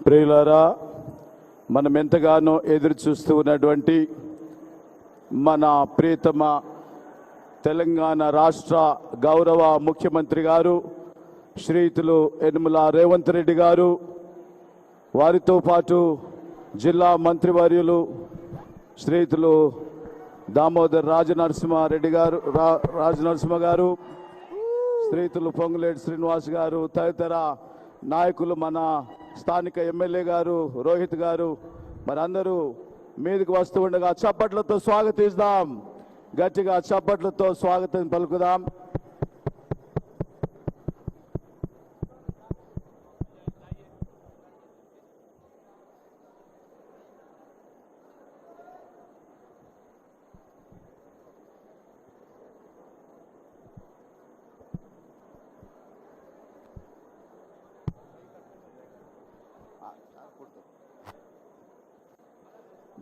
ప్రియులారా, మనం ఎంతగానో ఎదురు చూస్తూ ఉన్నటువంటి మన ప్రియతమ తెలంగాణ రాష్ట్ర గౌరవ ముఖ్యమంత్రి గారు శ్రీయుతులు యనమల రేవంత్ రెడ్డి గారు, వారితో పాటు జిల్లా మంత్రివర్యులు శ్రీయుతులు దామోదర్ రాజనరసింహారెడ్డి గారు రాజనరసింహ గారు, శ్రీయుతులు పొంగులేటి శ్రీనివాస్ గారు, తదితర నాయకులు, మన స్థానిక ఎమ్మెల్యే గారు రోహిత్ గారు, మరి అందరూ మీదకి వస్తూ ఉండగా చప్పట్లతో స్వాగతిస్తాం. గట్టిగా చప్పట్లతో స్వాగతం పలుకుదాం.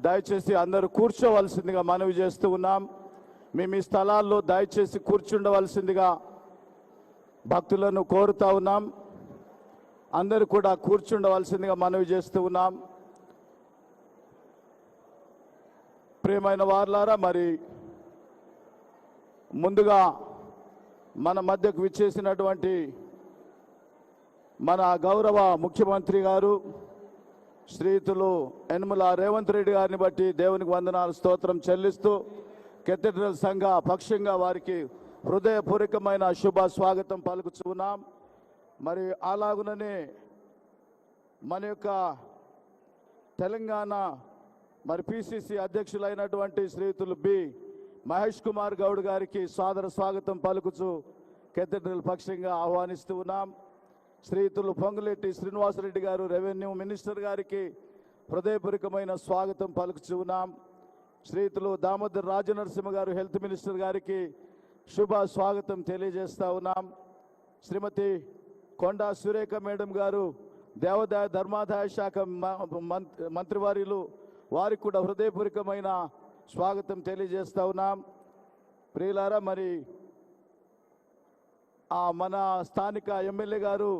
దయచేసి అందరూ కూర్చోవలసిందిగా మనవి చేస్తూ ఉన్నాం. మేము ఈ స్థలాల్లో దయచేసి కూర్చుండవలసిందిగా భక్తులను కోరుతా ఉన్నాం. అందరూ కూడా కూర్చుండవలసిందిగా మనవి చేస్తూ ఉన్నాం. ప్రియమైన వారలారా, మరి ముందుగా మన మధ్యకు విచ్చేసినటువంటి మన గౌరవ ముఖ్యమంత్రి గారు శ్రీయుతులు యనమల రేవంత్ రెడ్డి గారిని బట్టి దేవునికి వందనాలు స్తోత్రం చెల్లిస్తూ కేథడ్రల్ సంఘ పక్షంగా వారికి హృదయపూర్వకమైన శుభ స్వాగతం పలుకుతున్నాం. మరి అలాగుననే మన యొక్క తెలంగాణ మరి పిసిసి అధ్యక్షులైనటువంటి శ్రీయుతులు బి మహేష్ కుమార్ గౌడ్ గారికి సాదర స్వాగతం పలుకుచు కేథడ్రల్ పక్షంగా ఆహ్వానిస్తూ ఉన్నాం. శ్రీయుతులు పొంగులేటి శ్రీనివాసరెడ్డి గారు రెవెన్యూ మినిస్టర్ గారికి హృదయపూర్వకమైన స్వాగతం పలుకుచున్నాం. శ్రీయుతులు దామోదర్ రాజనరసింహ గారు హెల్త్ మినిస్టర్ గారికి శుభ స్వాగతం తెలియజేస్తా ఉన్నాం. శ్రీమతి కొండా సురేఖ మేడం గారు దేవాదాయ ధర్మాదాయ శాఖ మంత్రివర్యులు, వారికి కూడా హృదయపూర్వకమైన స్వాగతం తెలియజేస్తా ఉన్నాం. ప్రియులారా, మరి మన స్థానిక ఎమ్మెల్యే గారు,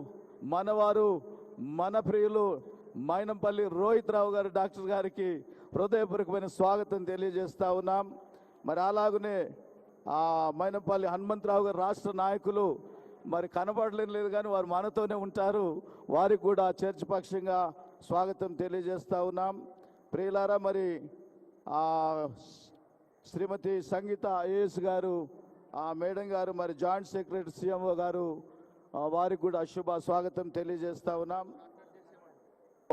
మనవారు, మన ప్రియులు మైనంపల్లి రోహిత్ రావు గారు డాక్టర్ గారికి హృదయపూర్వకమైన స్వాగతం తెలియజేస్తా ఉన్నాం. మరి అలాగనే మైనంపల్లి హనుమంతరావు గారు రాష్ట్ర నాయకులు, మరి కనబడలేదు కానీ వారు మనతోనే ఉంటారు, వారికి కూడా చర్చ్ పక్షంగా స్వాగతం తెలియజేస్తా ఉన్నాం. ప్రియులారా, మరి శ్రీమతి సంగీత ఐఏఎస్ గారు, మేడం గారు, మరి జాయింట్ సెక్రటరీ సిఎంఓ గారు, వారికి కూడా శుభ స్వాగతం తెలియజేస్తా ఉన్నాం.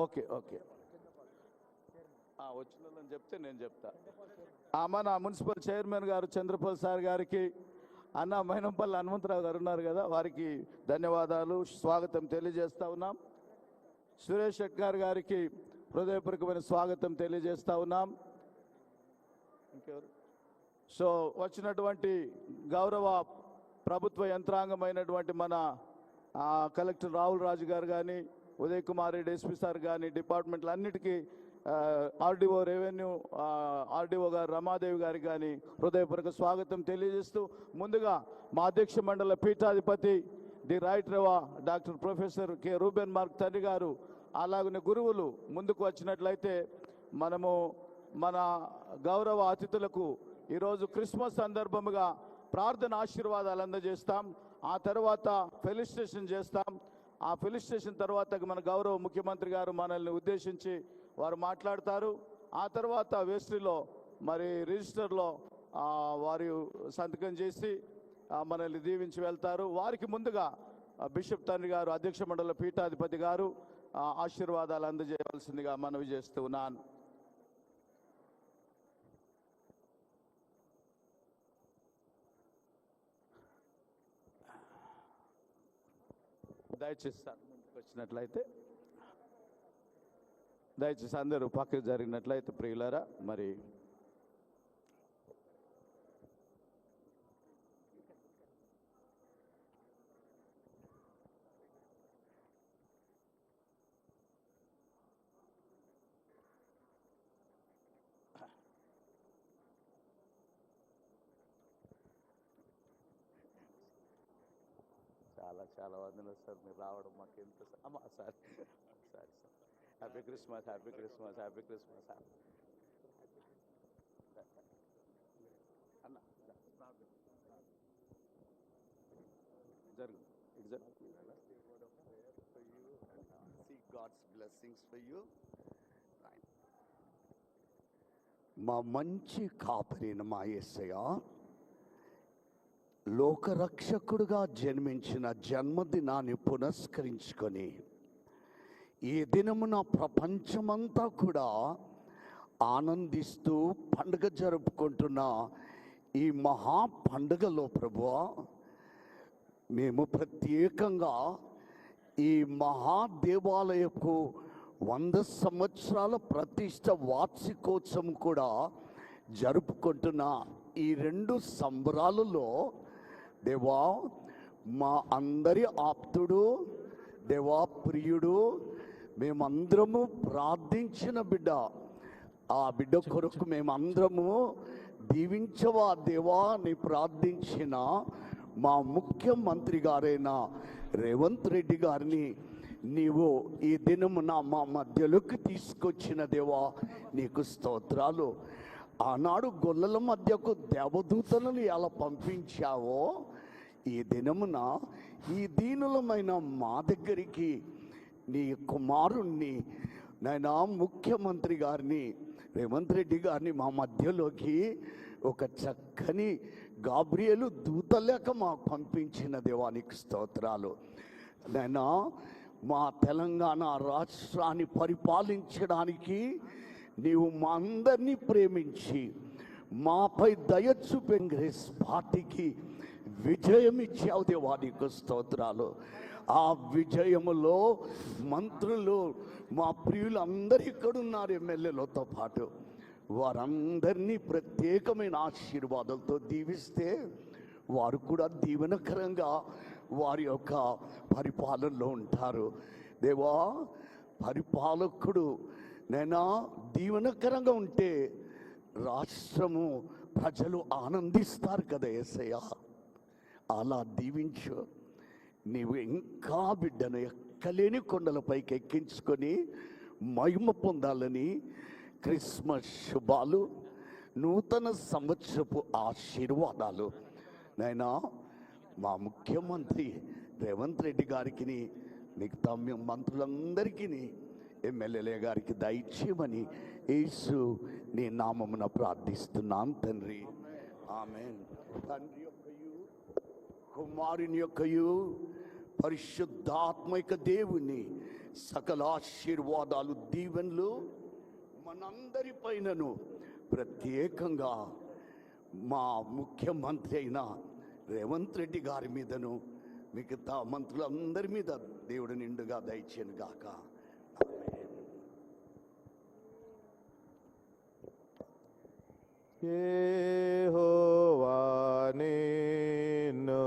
ఓకే ఓకే వచ్చిందని చెప్తే నేను చెప్తా. మన మున్సిపల్ చైర్మన్ గారు చంద్రపాల్ సార్ గారికి, అన్న మైనంపల్లి హనుమంతరావు గారు ఉన్నారు కదా, వారికి ధన్యవాదాలు, స్వాగతం తెలియజేస్తా ఉన్నాం. సురేష్ శెట్కర్ గారికి హృదయపూర్వకమైన స్వాగతం తెలియజేస్తా ఉన్నాం. ఇంకెవరు? సో వచ్చినటువంటి గౌరవ ప్రభుత్వ యంత్రాంగమైనటువంటి మన కలెక్టర్ రాహుల్ రాజు గారు కానీ, ఉదయ్ కుమార్ రెడ్డి ఎస్పీ సార్ కానీ, డిపార్ట్మెంట్లు అన్నిటికీ, ఆర్డీఓ రెవెన్యూ ఆర్డీఓ గారు రమాదేవి గారికి కానీ హృదయపూర్వక స్వాగతం తెలియజేస్తూ, ముందుగా మా అధ్యక్ష మండల పీఠాధిపతి the right rev doctor professor K Reuben Mark తండ్రి గారు, అలాగనే గురువులు ముందుకు వచ్చినట్లయితే మనము మన గౌరవ అతిథులకు ఈరోజు క్రిస్మస్ సందర్భముగా ప్రార్థన ఆశీర్వాదాలు అందజేస్తాం. ఆ తర్వాత ఫెలిసిటేషన్ చేస్తాం. ఆ ఫెలిసిటేషన్ తర్వాత మన గౌరవ ముఖ్యమంత్రి గారు మనల్ని ఉద్దేశించి వారు మాట్లాడతారు. ఆ తర్వాత వేస్ట్రీలో మరి రిజిస్టర్లో వారు సంతకం చేసి మనల్ని దీవించి వెళ్తారు. వారికి ముందుగా బిషప్ తండ్రి గారు, అధ్యక్ష మండలి పీఠాధిపతి గారు ఆశీర్వాదాలు అందజేయవలసిందిగా మనవి చేస్తూ ఉన్నాను. దయచేసి ముందుకు వచ్చినట్లయితే, దయచేసి అందరూ పక్కకు జరిగినట్లయితే ప్రియులారా, మరి చాలా చాలా వందలు సార్, మీరు రావడం మాకు ఎంత sir. Sorry sir, happy Christmas, happy Christmas, happy Christmas. అన్న జరుగు, ఇటు జరుగు. See God's blessings for you. మా మంచి కాపరిన మా యేసయ్య లోకరక్షకుడుగా జన్మించిన జన్మదినాన్ని పునస్కరించుకొని ఈ దినమున ప్రపంచమంతా కూడా ఆనందిస్తూ పండుగ జరుపుకుంటున్న ఈ మహా పండుగలో ప్రభువా, మేము ప్రత్యేకంగా ఈ మహాదేవాలయకు 100 సంవత్సరాల ప్రతిష్ట వార్షికోత్సవం కూడా జరుపుకుంటున్న ఈ 2 సంబరాలలో దేవా, మా అందరి ఆప్తుడు, దేవా ప్రియుడు, మేమందరము ప్రార్థించిన బిడ్డ, ఆ బిడ్డ కొరకు మేమందరము దీవించవా దేవా అని ప్రార్థించిన మా ముఖ్యమంత్రి గారైన రేవంత్ రెడ్డి గారిని నీవు ఈ దినమున మా మధ్యలోకి తీసుకొచ్చిన దేవా నీకు స్తోత్రాలు. ఆనాడు గొల్లల మధ్యకు దేవదూతలను ఎలా పంపించావో ఈ దినమున ఈ దీనులమైన మా దగ్గరికి నీ కుమారుణ్ణి నైనా ముఖ్యమంత్రి గారిని రేవంత్ రెడ్డి గారిని మా మధ్యలోకి ఒక చక్కని గాబ్రియేలు దూతలేక మాకు పంపించిన దేవానికి స్తోత్రాలు. నైనా మా తెలంగాణ రాష్ట్రాన్ని పరిపాలించడానికి నీవు మా అందరినీ ప్రేమించి మాపై దయ చూపే కాంగ్రెస్ పార్టీకి విజయం ఇచ్చావు దేవా నీకు స్తోత్రాలు. ఆ విజయములో మంత్రులు మా ప్రియులు అందరూ ఇక్కడున్నారు, ఎమ్మెల్యేలతో పాటు వారందరినీ ప్రత్యేకమైన ఆశీర్వాదాలతో దీవిస్తే వారు కూడా దీవెనకరంగా వారి యొక్క పరిపాలనలో ఉంటారు. దేవా, పరిపాలకుడు నైనా దీవెనకరంగా ఉంటే రాష్ట్రము ప్రజలు ఆనందిస్తారు కదా యేసయ్య, అలా దీవించు. నీవు ఇంకా బిడ్డను ఎక్కలేని కొండలపైకి ఎక్కించుకొని మహిమ పొందాలని క్రిస్మస్ శుభాలు, నూతన సంవత్సరపు ఆశీర్వాదాలు నైనా మా ముఖ్యమంత్రి రేవంత్ రెడ్డి గారికి, మిగతా మంత్రులందరికీ, ఎమ్మెల్యేల గారికి దయచేయమని యేసు నీ నామమున ప్రార్థిస్తున్నాను తండ్రి, ఆమేన్. తండ్రి యొక్కయు కుమారుని యొక్కయు పరిశుద్ధాత్మిక దేవుని సకల ఆశీర్వాదాలు దీవెనలు మనందరి పైనను, ప్రత్యేకంగా మా ముఖ్యమంత్రి అయిన రేవంత్ రెడ్డి గారి మీదను మిగతా మంత్రులందరి మీద దేవుడు నిండుగా దయచేయను గాక. యెహోవా నిన్ను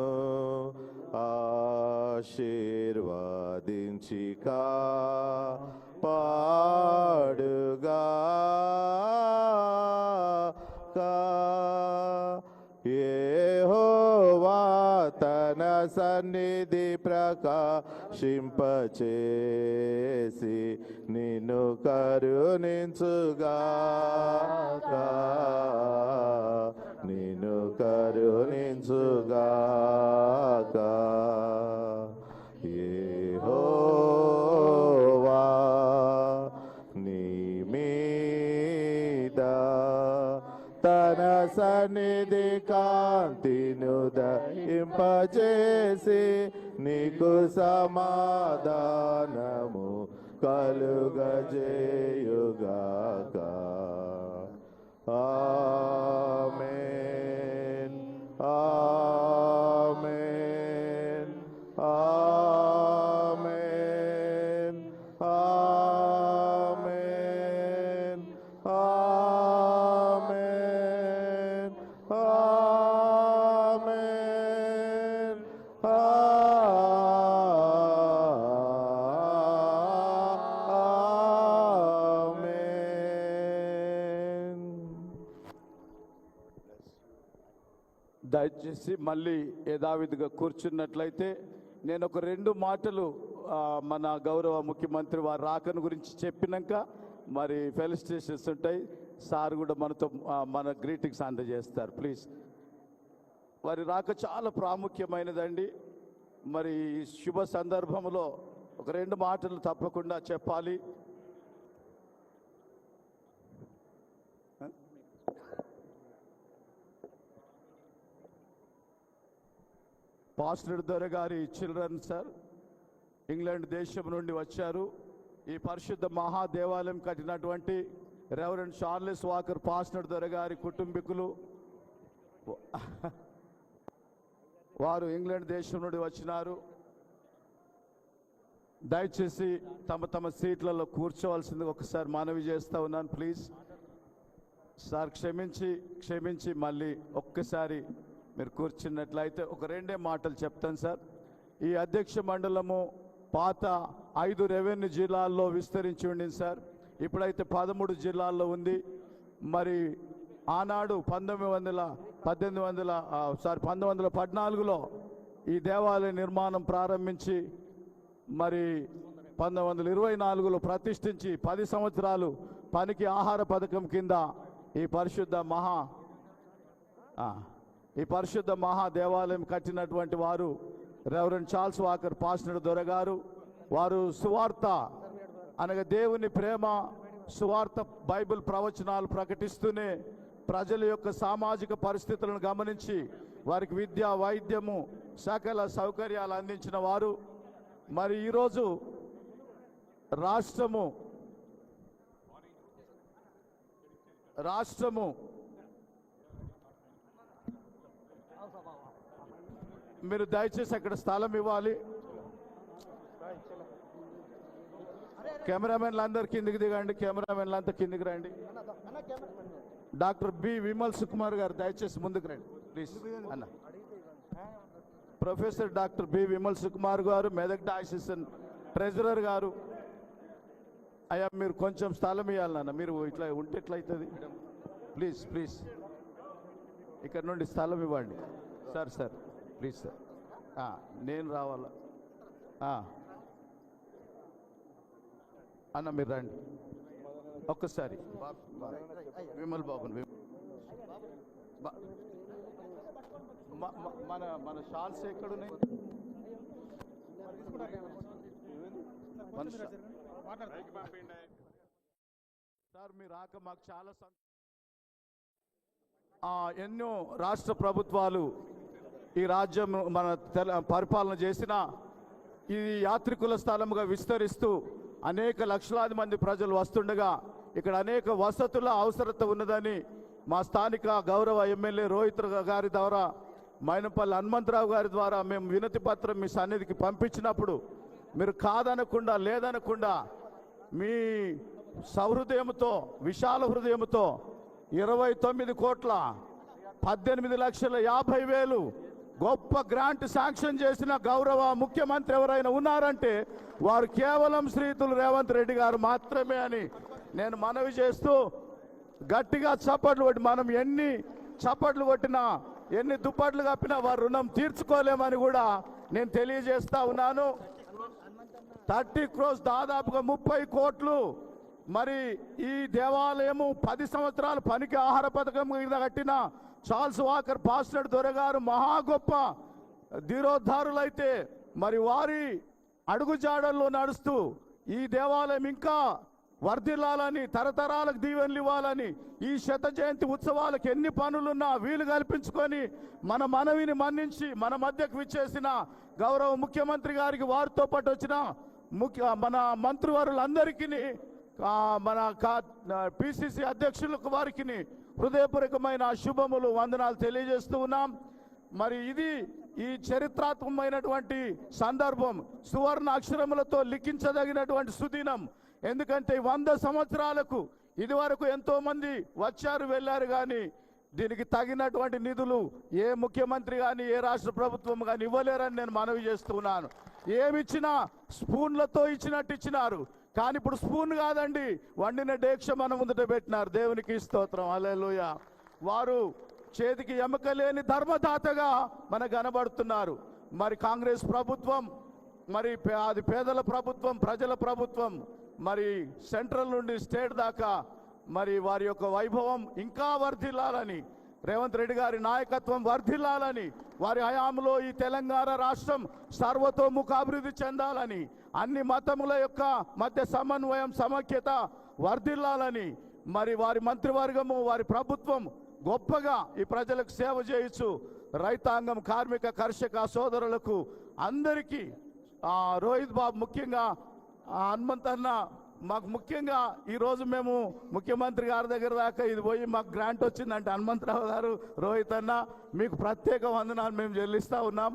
ఆశీర్వదించి కాపాడుగాక. యెహోవా తన సన్నిధి ప్రకాశింపచేసి నిన్ను కరుణించుగాక, నిన్ను కరుణించుగాక. యెహోవా నీ మీద తన సన్నిధి కాంతిను దయింపచేసి నీకు సమాధానము కలుగజేయుగాక. ఆమేన్, ఆమేన్, ఆమేన్, ఆమేన్, ఆమేన్, ఆమేన్, ఆమేన్. దయచేసి మళ్ళీ యథావిధిగా కూర్చున్నట్లయితే నేను ఒక 2 మాటలు మన గౌరవ ముఖ్యమంత్రి వారి రాకను గురించి చెప్పినాక మరి ఫెలిసిటేషన్స్ ఉంటాయి. సార్ కూడా మనతో మన గ్రీటింగ్స్ అందజేస్తారు. ప్లీజ్. వారి రాక చాలా ప్రాముఖ్యమైనదండి. మరి ఈ శుభ సందర్భంలో ఒక 2 మాటలు తప్పకుండా చెప్పాలి. పాస్టర్ దొర గారి చిల్డ్రన్ సార్ ఇంగ్లాండ్ దేశం నుండి వచ్చారు. ఈ పరిశుద్ధ మహాదేవాలయం కట్టినటువంటి రెవరెండ్ చార్లెస్ వాకర్ పాస్టర్ దొర గారి కుటుంబీకులు వారు ఇంగ్లాండ్ దేశం నుండి వచ్చినారు. దయచేసి తమ తమ సీట్లలో కూర్చోవలసింది ఒకసారి మనవి చేస్తూ ఉన్నాను. ప్లీజ్ సార్ క్షమించి మళ్ళీ ఒక్కసారి మీరు కూర్చున్నట్లయితే ఒక 2 మాటలు చెప్తాను సార్. ఈ అధ్యక్ష మండలము పాత 5 రెవెన్యూ జిల్లాల్లో విస్తరించి ఉండింది సార్. ఇప్పుడైతే 13 జిల్లాల్లో ఉంది. మరి ఆనాడు 1914లో ఈ దేవాలయ నిర్మాణం ప్రారంభించి మరి 1924లో ప్రతిష్ఠించి 10 సంవత్సరాలు పనికి ఆహార పథకం కింద ఈ పరిశుద్ధ మహా దేవాలయం కట్టినటువంటి వారు రెవరెండ్ చార్ల్స్ వాకర్ పాస్టర్ దొర గారు. వారు సువార్త అనగా దేవుని ప్రేమ, సువార్త, బైబిల్ ప్రవచనాలు ప్రకటిస్తూనే ప్రజల యొక్క సామాజిక పరిస్థితులను గమనించి వారికి విద్య, వైద్యము, సకల సౌకర్యాలు అందించిన వారు. మరి ఈరోజు రాష్ట్రము మీరు దయచేసి అక్కడ స్థలం ఇవ్వాలి. కెమెరామెన్లు అందరు కిందికి దిగండి. కెమెరామెన్లు అంతా కిందికి రండి. డాక్టర్ బి విమల్ సుకుమార్ గారు దయచేసి ముందుకు రండి ప్లీజ్. అన్న professor doctor B Vimal Sukumar garu, Medak diocese treasurer గారు. అయ్యా మీరు కొంచెం స్థలం ఇవ్వాలన్న, మీరు ఇట్లా ఉంటే ఎట్లయితుంది. ప్లీజ్ ఇక్కడ నుండి స్థలం ఇవ్వండి సార్. ప్లీజ్ సార్, నేను రావాలా అన్న, మీరు రండి ఒక్కసారి. విమల్ బాబు మన షాల్స్ ఎక్కడున్నాయి? సార్ మీ రాక మాకు చాలా ఎన్నో రాష్ట్ర ప్రభుత్వాలు ఈ రాజ్యం మన పరిపాలన చేసిన ఈ యాత్రికుల స్థలముగా విస్తరిస్తూ అనేక లక్షలాది మంది ప్రజలు వస్తుండగా ఇక్కడ అనేక వసతుల అవసరత ఉన్నదని మా స్థానిక గౌరవ ఎమ్మెల్యే రోహిత్ గారి ద్వారా, మైనంపల్లి హనుమంతరావు గారి ద్వారా మేము వినతి పత్రం మీ సన్నిధికి పంపించినప్పుడు మీరు కాదనకుండా, లేదనకుండా మీ సహృదయంతో, విశాల హృదయంతో 29,18,50,000 గొప్ప గ్రాంట్ శాంక్షన్ చేసిన గౌరవ ముఖ్యమంత్రి ఎవరైనా ఉన్నారంటే వారు కేవలం శ్రీతులు రేవంత్ రెడ్డి గారు మాత్రమే అని నేను మనవి చేస్తూ, గట్టిగా చప్పట్లు కొట్టి, మనం ఎన్ని చప్పట్లు కొట్టినా, ఎన్ని దుప్పట్లు కప్పినా వారు రుణం తీర్చుకోలేమని కూడా నేను తెలియజేస్తా ఉన్నాను. 30 crores, దాదాపుగా 30 కోట్లు. మరి ఈ దేవాలయము 10 సంవత్సరాలు పనికి ఆహార పథకం మీద కట్టిన చార్ల్స్ వాకర్ పాస్టర్ దొర గారు మహా గొప్ప ధీరోద్ధారులైతే మరి వారి అడుగుజాడల్లో నడుస్తూ ఈ దేవాలయం ఇంకా వర్ధిల్లాలని, తరతరాలకు దీవెనలు ఇవ్వాలని, ఈ శత జయంతి ఉత్సవాలకు ఎన్ని పనులున్నా వీలు కల్పించుకొని మన మనవిని మన్నించి మన మధ్యకు విచ్చేసిన గౌరవ ముఖ్యమంత్రి గారికి, వారితో పాటు వచ్చిన మన మంత్రివర్యులందరికీ, మన పిసిసి అధ్యక్షులకు వారికి హృదయపూర్వకమైన శుభములు, వందనాలు తెలియజేస్తూ ఉన్నాం. మరి ఇది ఈ చరిత్రాత్మకమైనటువంటి సందర్భం, సువర్ణ అక్షరములతో లిఖించదగినటువంటి సుదినం. ఎందుకంటే 100 సంవత్సరాలకు ఇదివరకు ఎంతో మంది వచ్చారు వెళ్ళారు, కానీ దీనికి తగినటువంటి నిధులు ఏ ముఖ్యమంత్రి కానీ ఏ రాష్ట్ర ప్రభుత్వం కానీ ఇవ్వలేరని నేను మనవి చేస్తున్నాను. ఏమిచ్చినా స్పూన్లతో ఇచ్చినట్టు ఇచ్చినారు, కానీ ఇప్పుడు స్పూన్ కాదండి, వండిన డేక్ష మన ముందుట పెట్టినారు. దేవునికి స్తోత్రం, హల్లెలూయా. వారు చేతికి ఎముక లేని ధర్మదాతగా మనకు కనబడుతున్నారు. మరి కాంగ్రెస్ ప్రభుత్వం మరి అది పేదల ప్రభుత్వం, ప్రజల ప్రభుత్వం, మరి సెంట్రల్ నుండి స్టేట్ దాకా మరి వారి యొక్క వైభవం ఇంకా వర్ధిల్లాలని, రేవంత్ రెడ్డి గారి నాయకత్వం వర్ధిల్లాలని, వారి హయాంలో ఈ తెలంగాణ రాష్ట్రం సర్వతోముఖ అభివృద్ధి చెందాలని, అన్ని మతముల యొక్క మధ్య సమన్వయం సమైక్యత వర్ధిల్లాలని, మరి వారి మంత్రివర్గము, వారి ప్రభుత్వం గొప్పగా ఈ ప్రజలకు సేవ చేయొచ్చు. రైతాంగం, కార్మిక, కర్షక సోదరులకు అందరికీ రోహిత్ బాబు ముఖ్యంగా హనుమంత్ అన్న మాకు ముఖ్యంగా ఈరోజు మేము ముఖ్యమంత్రి గారి దగ్గర దాకా ఇది పోయి మాకు గ్రాంట్ వచ్చిందంటే హనుమంతరావు గారు, రోహిత్ అన్న మీకు ప్రత్యేక వందనాలు మేము చెల్లిస్తూ ఉన్నాం.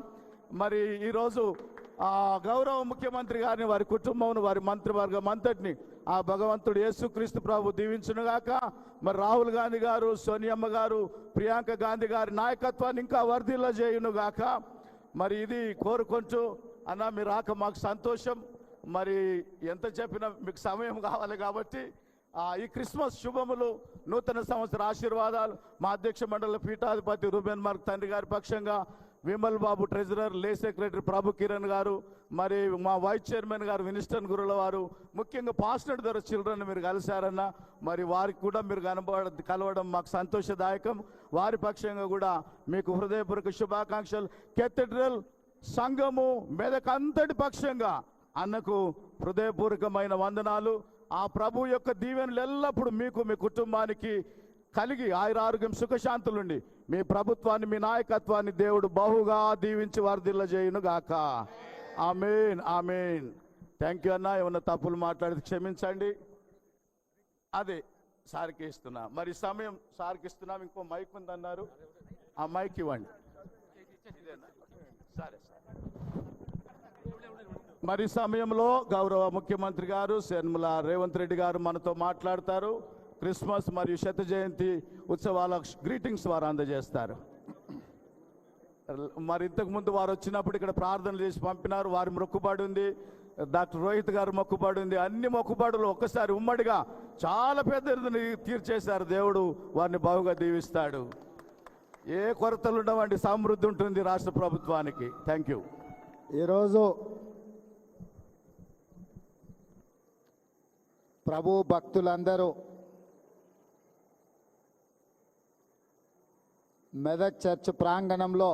మరి ఈరోజు గౌరవ ముఖ్యమంత్రి గారిని, వారి కుటుంబం, వారి మంత్రివర్గం అంతటిని ఆ భగవంతుడు యేసుక్రీస్తు ప్రభు దీవించునుగాక. మరి రాహుల్ గాంధీ గారు, సోనియమ్మ గారు, ప్రియాంక గాంధీ గారి నాయకత్వాన్ని ఇంకా వర్ధిల్ల చేయునుగాక. మరి ఇది కోరుకుంటూ అన్న మీరు రాక మాకు సంతోషం. మరి ఎంత చెప్పినా మీకు సమయం కావాలి కాబట్టి ఈ క్రిస్మస్ శుభములు, నూతన సంవత్సర ఆశీర్వాదాలు మా అధ్యక్ష మండలి పీఠాధిపతి రూబెన్ మార్క్ తండ్రి గారి పక్షంగా, విమల్ బాబు ట్రెజరర్, లే సెక్రటరీ ప్రభు కిరణ్ గారు, మరి మా వైస్ చైర్మన్ గారు వినిస్టన్ గురుల వారు, ముఖ్యంగా పాస్టర్ ద్వారా చిల్డ్రన్ మీరు కలిశారన్న, మరి వారికి కూడా మీరు కలవడం మాకు సంతోషదాయకం. వారి పక్షంగా కూడా మీకు హృదయపూర్వక శుభాకాంక్షలు. కేథడ్రల్ సంఘము మెదక్ అంతటి పక్షంగా అన్నకు హృదయపూర్వకమైన వందనాలు. ఆ ప్రభు యొక్క దీవెనలు ఎల్లప్పుడూ మీకు, మీ కుటుంబానికి కలిగి ఆయురారోగ్యం సుఖశాంతులుండి మీ ప్రభుత్వాన్ని, మీ నాయకత్వాన్ని దేవుడు బహుగా దీవించి వర్ధిల్ల చేయును గాక. ఆమేన్, ఆమేన్. థ్యాంక్ యూ అన్న. ఏమన్నా తప్పులు మాట్లాడితే క్షమించండి. అదే సార్కి ఇస్తున్నా. మరి సమయం సార్కి ఇస్తున్నాం. ఇంకో మైక్ ఉందన్నారు, ఆ మైక్ ఇవ్వండి. సరే సార్. మరి సమయంలో గౌరవ ముఖ్యమంత్రి గారు యనమల రేవంత్ రెడ్డి గారు మనతో మాట్లాడతారు. క్రిస్మస్ మరియు శత జయంతి ఉత్సవాల గ్రీటింగ్స్ వారు అందజేస్తారు. మరి ఇంతకుముందు వారు వచ్చినప్పుడు ఇక్కడ ప్రార్థనలు చేసి పంపినారు. వారి మొక్కుబడి ఉంది, డాక్టర్ రోహిత్ గారు మొక్కుబడి ఉంది. అన్ని మొక్కుబడులు ఒక్కసారి ఉమ్మడిగా చాలా పెద్ద తీర్చేశారు. దేవుడు వారిని బాగుగా దీవిస్తాడు. ఏ కొరతలు ఉండవండి, సమృద్ధి ఉంటుంది రాష్ట్ర ప్రభుత్వానికి. Thank you. ఈరోజు ప్రభు భక్తులందరూ మెదక్ చర్చ్ ప్రాంగణంలో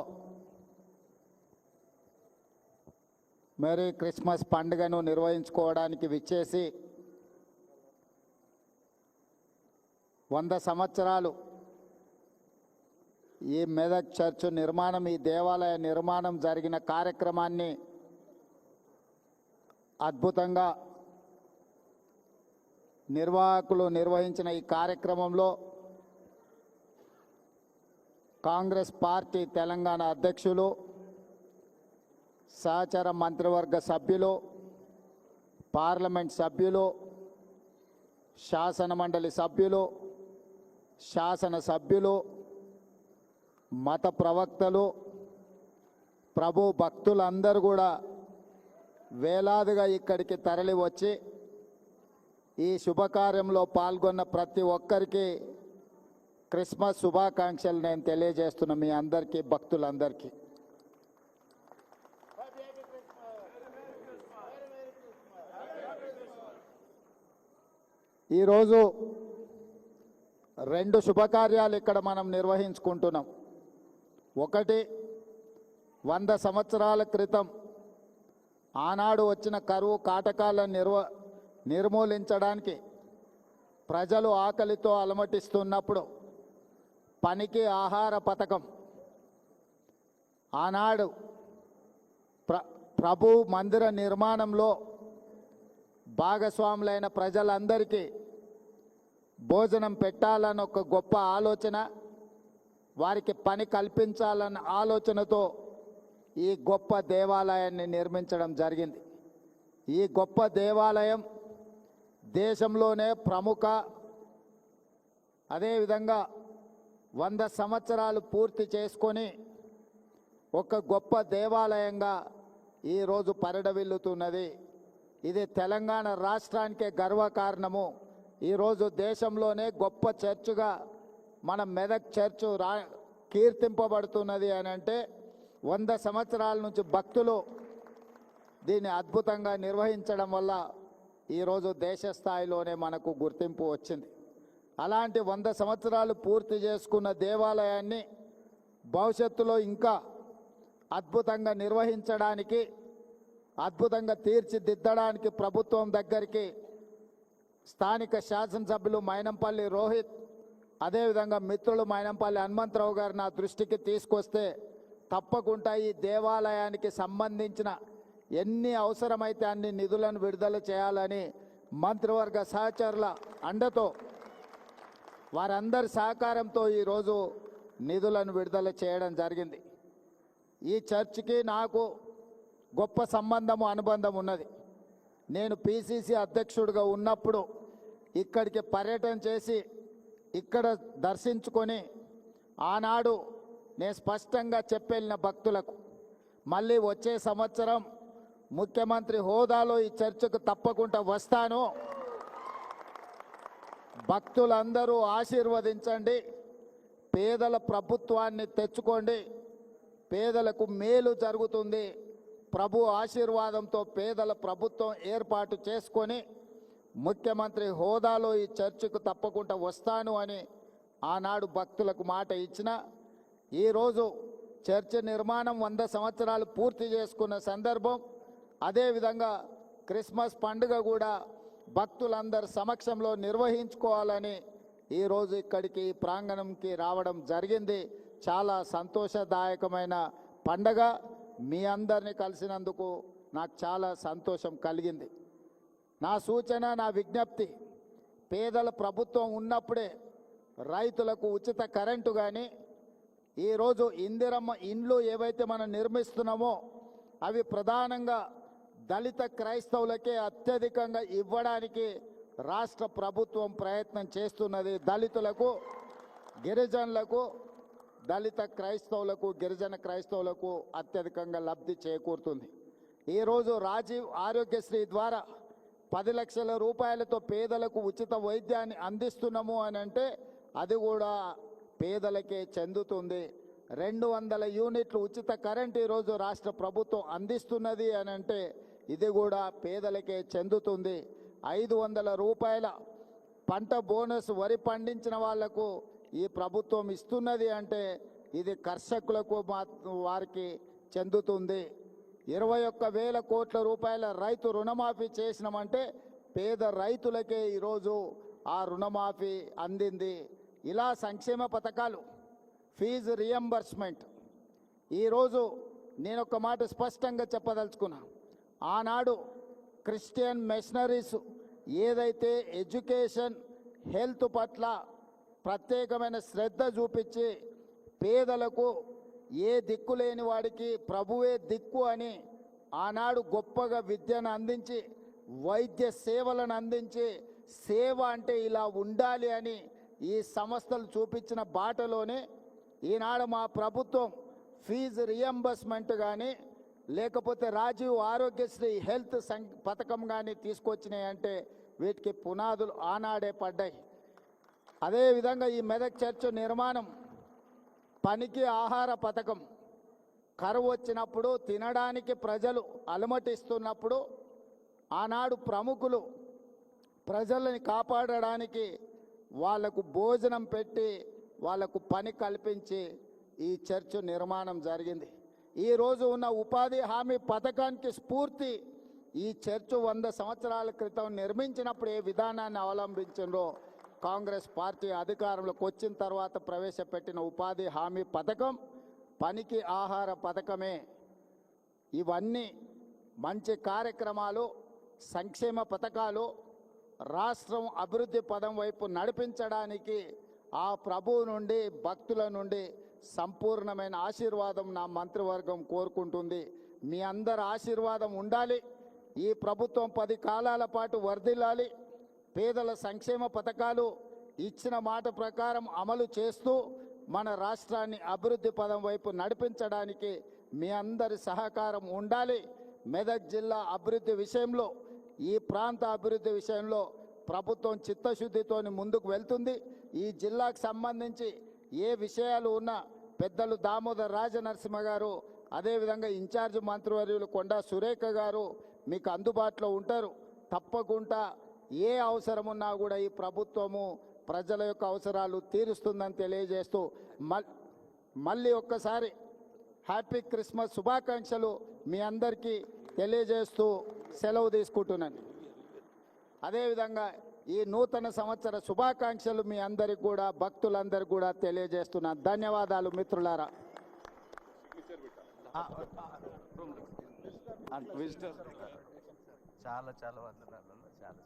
మేరీ క్రిస్మస్ పండుగను నిర్వహించుకోవడానికి విచ్చేసి 100 సంవత్సరాలు ఈ మెదక్ చర్చ్ నిర్మాణం, ఈ దేవాలయ నిర్మాణం జరిగిన కార్యక్రమాన్ని అద్భుతంగా నిర్వాహకులు నిర్వహించిన ఈ కార్యక్రమంలో కాంగ్రెస్ పార్టీ తెలంగాణ అధ్యక్షులు, సహచర మంత్రివర్గ సభ్యులు, పార్లమెంట్ సభ్యులు, శాసనమండలి సభ్యులు, శాసనసభ్యులు, మత ప్రవక్తలు, ప్రభు భక్తులందరూ కూడా వేలాదిగా ఇక్కడికి తరలి వచ్చి ఈ శుభకార్యంలో పాల్గొన్న ప్రతి ఒక్కరికి క్రిస్మస్ శుభాకాంక్షలు నేను తెలియజేస్తున్నా మీ అందరికీ, భక్తులందరికీ. ఈరోజు 2 శుభకార్యాలు ఇక్కడ మనం నిర్వహించుకుంటున్నాం. ఒకటి, 100 సంవత్సరాల క్రితం ఆనాడు వచ్చిన కరువు కాటకాలను నిర్మూలించడానికి ప్రజలు ఆకలితో అలమటిస్తున్నప్పుడు పనికి ఆహార పథకం ఆనాడు ప్రభు మందిర నిర్మాణంలో భాగస్వాములైన ప్రజలందరికీ భోజనం పెట్టాలన్న ఒక గొప్ప ఆలోచన, వారికి పని కల్పించాలన్న ఆలోచనతో ఈ గొప్ప దేవాలయాన్ని నిర్మించడం జరిగింది. ఈ గొప్ప దేవాలయం దేశంలోనే ప్రముఖ, అదేవిధంగా 100 సంవత్సరాలు పూర్తి చేసుకొని ఒక గొప్ప దేవాలయంగా ఈరోజు పరిడవిల్లుతున్నది. ఇది తెలంగాణ రాష్ట్రానికే గర్వకారణము. ఈరోజు దేశంలోనే గొప్ప చర్చ్గా మన మెదక్ చర్చ్ కీర్తింపబడుతున్నది అని అంటే 100 సంవత్సరాల నుంచి భక్తులు దీన్ని అద్భుతంగా నిర్వహించడం వల్ల ఈరోజు దేశ స్థాయిలోనే మనకు గుర్తింపు వచ్చింది. అలాంటి 100 సంవత్సరాలు పూర్తి చేసుకున్న దేవాలయాన్ని భవిష్యత్తులో ఇంకా అద్భుతంగా నిర్వహించడానికి, అద్భుతంగా తీర్చిదిద్దడానికి ప్రభుత్వం దగ్గరికి స్థానిక శాసనసభ్యులు మైనంపల్లి రోహిత్, అదేవిధంగా మిత్రులు మైనంపల్లి హనుమంతరావు గారు నా దృష్టికి తీసుకొస్తే తప్పకుండా ఈ దేవాలయానికి సంబంధించిన ఎన్ని అవసరమైతే అన్ని నిధులను విడుదల చేయాలని మంత్రివర్గ సహచరుల అండతో, వారందరి సహకారంతో ఈరోజు నిధులను విడుదల చేయడం జరిగింది. ఈ చర్చికి నాకు గొప్ప సంబంధము, అనుబంధం ఉన్నది. నేను పిసిసి అధ్యక్షుడిగా ఉన్నప్పుడు ఇక్కడికి పర్యటన చేసి ఇక్కడ దర్శించుకొని ఆనాడు నేను స్పష్టంగా చెప్పెళ్ళిన భక్తులకు, మళ్ళీ వచ్చే సంవత్సరం ముఖ్యమంత్రి హోదాలో ఈ చర్చకు తప్పకుండా వస్తాను, భక్తులందరూ ఆశీర్వదించండి, పేదల ప్రభుత్వాన్ని తెచ్చుకోండి, పేదలకు మేలు జరుగుతుంది, ప్రభు ఆశీర్వాదంతో పేదల ప్రభుత్వం ఏర్పాటు చేసుకొని ముఖ్యమంత్రి హోదాలో ఈ చర్చకు తప్పకుండా వస్తాను అని ఆనాడు భక్తులకు మాట ఇచ్చిన, ఈరోజు చర్చ్ నిర్మాణం 100 సంవత్సరాలు పూర్తి చేసుకున్న సందర్భం, అదేవిధంగా క్రిస్మస్ పండుగ కూడా భక్తులందరి సమక్షంలో నిర్వహించుకోవాలని ఈరోజు ఇక్కడికి ప్రాంగణంకి రావడం జరిగింది. చాలా సంతోషదాయకమైన పండగ. మీ అందరిని కలిసినందుకు నాకు చాలా సంతోషం కలిగింది. నా సూచన, నా విజ్ఞప్తి, పేదల ప్రభుత్వం ఉన్నప్పుడే రైతులకు ఉచిత కరెంటు కానీ, ఈరోజు ఇందిరమ్మ ఇండ్లు ఏవైతే మనం నిర్మిస్తున్నామో అవి ప్రధానంగా దళిత క్రైస్తవులకే అత్యధికంగా ఇవ్వడానికి రాష్ట్ర ప్రభుత్వం ప్రయత్నం చేస్తున్నది. దళితులకు, గిరిజనులకు, దళిత క్రైస్తవులకు, గిరిజన క్రైస్తవులకు అత్యధికంగా లబ్ధి చేకూరుతుంది. ఈరోజు రాజీవ్ ఆరోగ్యశ్రీ ద్వారా 10 లక్షల రూపాయలతో పేదలకు ఉచిత వైద్యాన్ని అందిస్తున్నాము అని అంటే అది కూడా పేదలకే చెందుతుంది. 200 యూనిట్లు ఉచిత కరెంట్ ఈరోజు రాష్ట్ర ప్రభుత్వం అందిస్తున్నది అని అంటే ఇది కూడా పేదలకే చెందుతుంది. 500 రూపాయల పంట బోనస్ వరి పండించిన వాళ్లకు ఈ ప్రభుత్వం ఇస్తున్నది అంటే ఇది కర్షకులకు వారికి చెందుతుంది. 21,000 కోట్ల రూపాయల రైతు రుణమాఫీ చేసినామంటే పేద రైతులకే ఈరోజు ఆ రుణమాఫీ అందింది. ఇలా సంక్షేమ పథకాలు, ఫీజు రియంబర్స్మెంట్. ఈరోజు నేను ఒక మాట స్పష్టంగా చెప్పదలుచుకున్నా, ఆనాడు క్రిస్టియన్ మిషనరీస్ ఏదైతే ఎడ్యుకేషన్, హెల్త్ పట్ల ప్రత్యేకమైన శ్రద్ధ చూపించి పేదలకు, ఏ దిక్కు లేని వాడికి ప్రభువే దిక్కు అని ఆనాడు గొప్పగా విద్యను అందించి, వైద్య సేవలను అందించి, సేవ అంటే ఇలా ఉండాలి అని ఈ సంస్థలు చూపించిన బాటలోనే ఈనాడు మా ప్రభుత్వం ఫీజు రియంబర్స్మెంట్ కానీ, లేకపోతే రాజీవ్ ఆరోగ్యశ్రీ హెల్త్ పథకం కానీ తీసుకొచ్చినాయంటే వీటికి పునాదులు ఆనాడే పడ్డాయి. అదేవిధంగా ఈ మెదక్ చర్చ్ నిర్మాణం, పనికి ఆహార పథకం, కరువు వచ్చినప్పుడు తినడానికి ప్రజలు అలమటిస్తున్నప్పుడు ఆనాడు ప్రముఖులు ప్రజలని కాపాడడానికి వాళ్లకు భోజనం పెట్టి వాళ్లకు పని కల్పించి ఈ చర్చ్ నిర్మాణం జరిగింది. ఈరోజు ఉన్న ఉపాధి హామీ పథకానికి స్ఫూర్తి ఈ చర్చ్ 100 సంవత్సరాల క్రితం నిర్మించినప్పుడు ఏ విధానాన్ని అవలంబించిందో కాంగ్రెస్ పార్టీ అధికారంలోకి వచ్చిన తర్వాత ప్రవేశపెట్టిన ఉపాధి హామీ పథకం, పనికి ఆహార పథకమే. ఇవన్నీ మంచి కార్యక్రమాలు, సంక్షేమ పథకాలు రాష్ట్రం అభివృద్ధి పదం వైపు నడిపించడానికి ఆ ప్రభువు నుండి, భక్తుల నుండి సంపూర్ణమైన ఆశీర్వాదం నా మంత్రివర్గం కోరుకుంటుంది. మీ అందరి ఆశీర్వాదం ఉండాలి. ఈ ప్రభుత్వం 10 కాలాల పాటు వర్ధిల్లాలి. పేదల సంక్షేమ పథకాలు ఇచ్చిన మాట ప్రకారం అమలు చేస్తూ మన రాష్ట్రాన్ని అభివృద్ధి పదం వైపు నడిపించడానికి మీ అందరి సహకారం ఉండాలి. మెదక్ జిల్లా అభివృద్ధి విషయంలో, ఈ ప్రాంత అభివృద్ధి విషయంలో ప్రభుత్వం చిత్తశుద్ధితోని ముందుకు వెళ్తుంది. ఈ జిల్లాకు సంబంధించి ఏ విషయాలు ఉన్నా పెద్దలు దామోదర్ రాజనరసింహ గారు అదేవిధంగా ఇన్ఛార్జ్ మంత్రివర్యులు కొండా సురేఖ గారు మీకు అందుబాటులో ఉంటారు. తప్పకుండా ఏ అవసరం ఉన్నా కూడా ఈ ప్రభుత్వము ప్రజల యొక్క అవసరాలు తీరుస్తుందని తెలియజేస్తూ మళ్ళీ ఒక్కసారి హ్యాపీ క్రిస్మస్ శుభాకాంక్షలు మీ అందరికీ తెలియజేస్తూ సెలవు తీసుకుంటున్నాను. అదేవిధంగా ఈ నూతన సంవత్సర శుభాకాంక్షలు మీ అందరికి కూడా భక్తులందరికీ కూడా తెలియజేస్తున్నాను. ధన్యవాదాలు మిత్రులారా. విజిటర్ చాలా చాలా వందనాలు చాలా